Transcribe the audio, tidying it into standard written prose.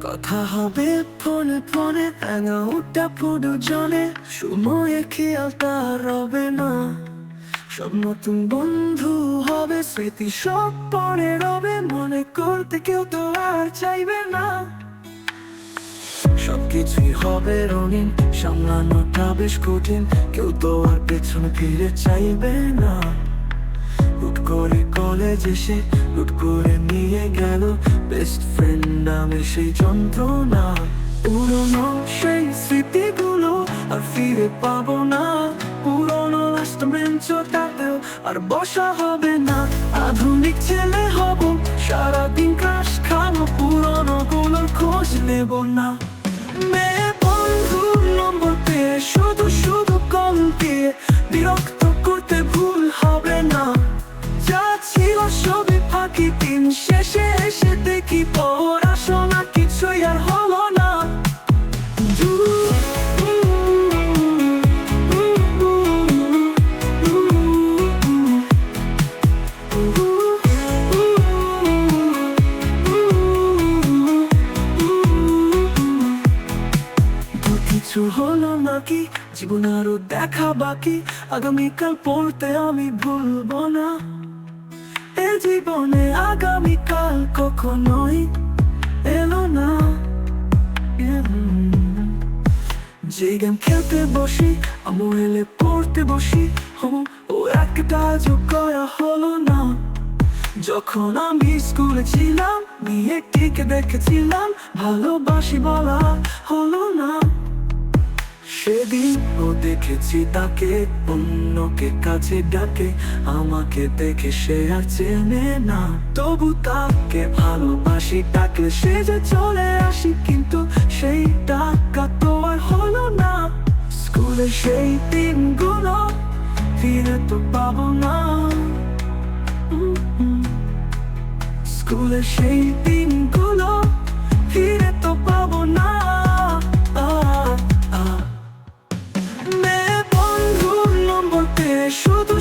কথা হবে ফোনে ফোনে ওটা পুরো জনে সময়ে খেয়ালটা রবে না। সব নতুন বন্ধু হবে, স্মৃতি সব পরে রবে, মনে করতে কেউ তো আর চাইবে না। সবকিছুই হবে রঙিন, সামলানোটা বেশ কঠিন, কেউ তো আর পেছনে ফিরে চাইবে না। হুট করে কলেজ এসে হুট করে নিয়ে গেল বেস্ট ফ্রেন্ড নামে সেই যন্ত্রণা। পুরনো সেই স্মৃতিগুলো আর ফিরে পাবো না, পুরনো লাস্ট বেঞ্চটাতেও আর বসা হবে না। আধুনিক ছেলে হব, সারাদিন ক্রাশ খাবো, পুরনো গুলোর খোঁজ নেব না। মেয়ে বন্ধুর নম্বর পেয়ে শুধু শুধু কল দিয়ে বিরক্ত করতে ভুল হবে না। যা ছিল সবই ফাঁকি, দিন শেষে এসে দেখি পড়াশোনা কিছুই আর হলো না। কিছু হলো নাকি, জীবন আরো দেখা বাকি, আগামীকাল পড়তে আমি ভুলবো না। এ জীবনে আগামীকাল কখনোই এলো না। যে গেম খেলতে বসি, আমু এলে পড়তে বসি, ও একটা যোগ করা হলো না। যখন আমি স্কুলে ছিলাম, মেয়েটিকে দেখেছিলাম, ভালোবাসি বলা হলো না। সেদিন ও দেখেছি তাকে অন্যকে কাছে ডাকে, আমাকে দেখে সে আর চেনে না। তবু তাকে ভালোবাসি, ডাকলে সে যে চলে আসি, কিন্তু সেই টাকা তো আর হলো না। স্কুলে সেই দিনগুলো ফিরে তো পাবো না। স্কুলে সেই দিনগুলো ফিরে তো পাবো না। মেয়ে বন্ধুর নম্বর পেয়ে শুধু